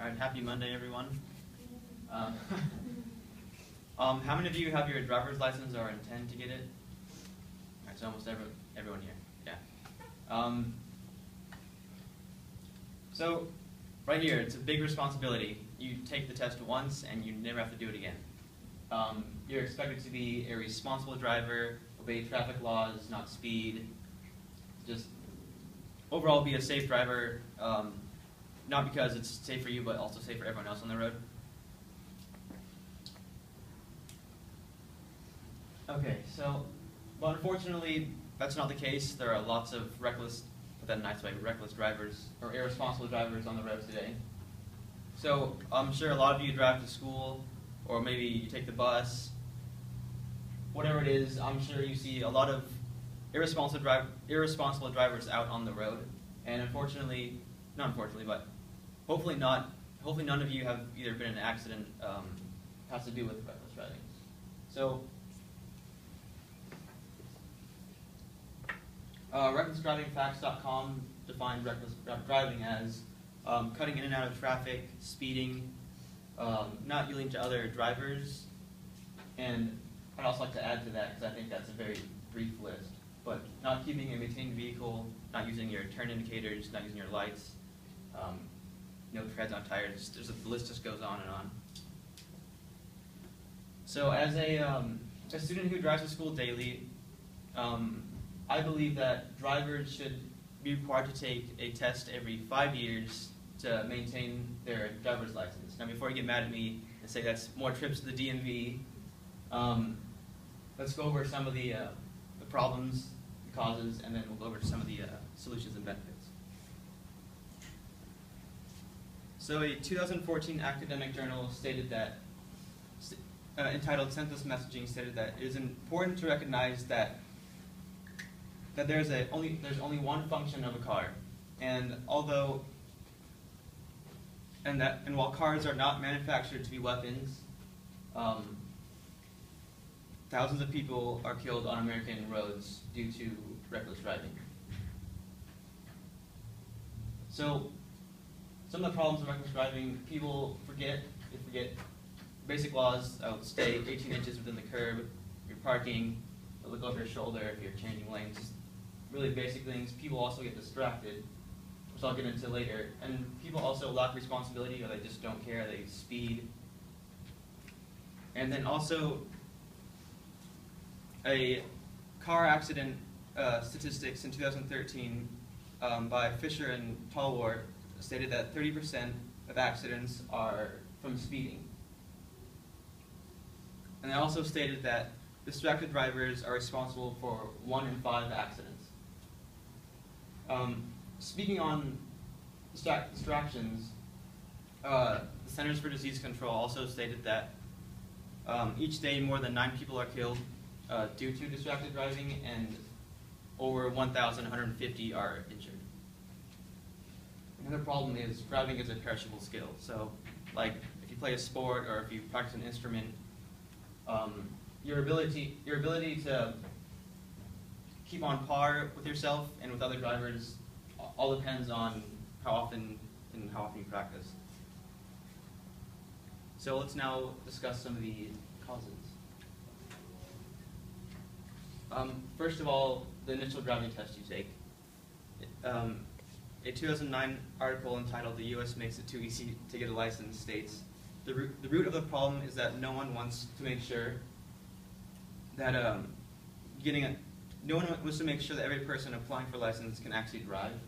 All right, happy Monday, everyone. How many of you have your driver's license or intend to get it? All right, so almost everyone here. Yeah. So right here, it's a big responsibility. You take the test once, and you never have to do it again. You're expected to be a responsible driver, obey traffic laws, not speed, just overall be a safe driver, not because it's safe for you, but also safe for everyone else on the road. Okay, so, but unfortunately, that's not the case. There are lots of reckless, put that in a nice way, reckless drivers, or irresponsible drivers on the road today. So, I'm sure a lot of you drive to school, or maybe you take the bus, whatever it is, I'm sure you see a lot of irresponsible drivers out on the road. And unfortunately, not unfortunately, but hopefully none of you have either been in an accident has to do with reckless driving. So, recklessdrivingfacts.com defines reckless driving as cutting in and out of traffic, speeding, not yielding to other drivers, and I'd also like to add to that, because I think that's a very brief list, but not keeping a maintained vehicle, not using your turn indicators, not using your lights, no treads on tires, the list just goes on and on. So as a student who drives to school daily, I believe that drivers should be required to take a test every 5 years to maintain their driver's license. Now, before you get mad at me and say that's more trips to the DMV, let's go over some of the problems, the causes, and then we'll go over some of the solutions and benefits. So a 2014 academic journal stated that, entitled Census Messaging, stated that it is important to recognize that there's only one function of a car, and while cars are not manufactured to be weapons, thousands of people are killed on American roads due to reckless driving. So, some of the problems of reckless driving, people forget basic laws. Stay 18 inches within the curb. If you're parking, look over your shoulder if you're changing lanes. Just really basic things. People also get distracted, which I'll get into later. And people also lack responsibility, or they just don't care. They speed. And then also, a car accident statistics in 2013 by Fisher and Talwart stated that 30% of accidents are from speeding. And they also stated that distracted drivers are responsible for 1 in 5 accidents. Speaking on distractions, the Centers for Disease Control also stated that each day more than 9 people are killed due to distracted driving, and over 1,150 are injured. Another problem is driving is a perishable skill. So, like if you play a sport or if you practice an instrument, your ability to keep on par with yourself and with other drivers all depends on how often you practice. So let's now discuss some of the causes. First of all, the initial driving test you take. A 2009 article entitled "The U.S. Makes It Too Easy to Get a License" states, the root of the problem is that no one wants to make sure that every person applying for a license can actually drive,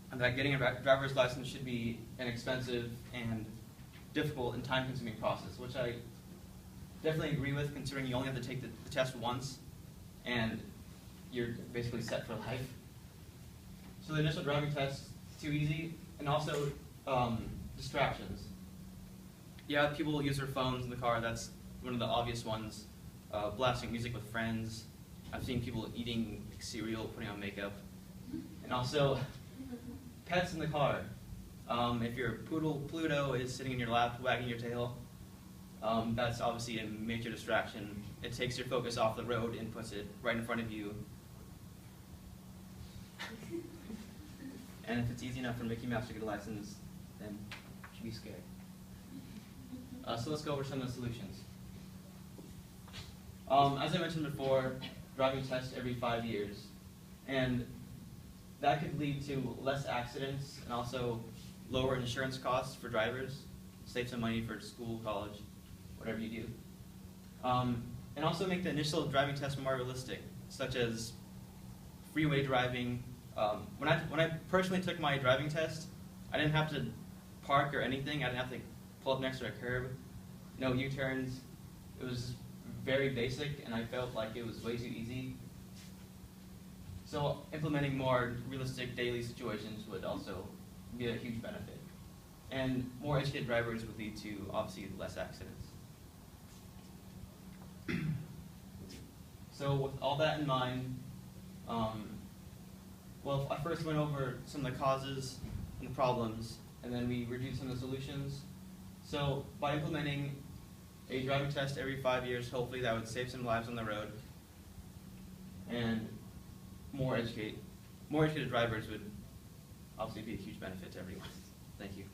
and that getting a driver's license should be an expensive and difficult and time-consuming process, which I definitely agree with, considering you only have to take the test once, and you're basically set for life. So the initial driving test, too easy, and also distractions. Yeah, people will use their phones in the car. That's one of the obvious ones. Blasting music with friends. I've seen people eating cereal, putting on makeup. And also, pets in the car. If your poodle Pluto is sitting in your lap, wagging your tail, that's obviously a major distraction. It takes your focus off the road and puts it right in front of you. And if it's easy enough for Mickey Mouse to get a license, then you should be scared. So let's go over some of the solutions. As I mentioned before, driving tests every 5 years. And that could lead to less accidents and also lower insurance costs for drivers, save some money for school, college, whatever you do. And also make the initial driving test more realistic, such as freeway driving. When I personally took my driving test, I didn't have to park or anything. I didn't have to pull up next to a curb, no U-turns. It was very basic, and I felt like it was way too easy. So implementing more realistic daily situations would also be a huge benefit. And more educated drivers would lead to, obviously, less accidents. So with all that in mind, well, I first went over some of the causes and the problems, and then we reviewed some of the solutions. So by implementing a driving test every 5 years, hopefully that would save some lives on the road, and more educated drivers would obviously be a huge benefit to everyone. Thank you.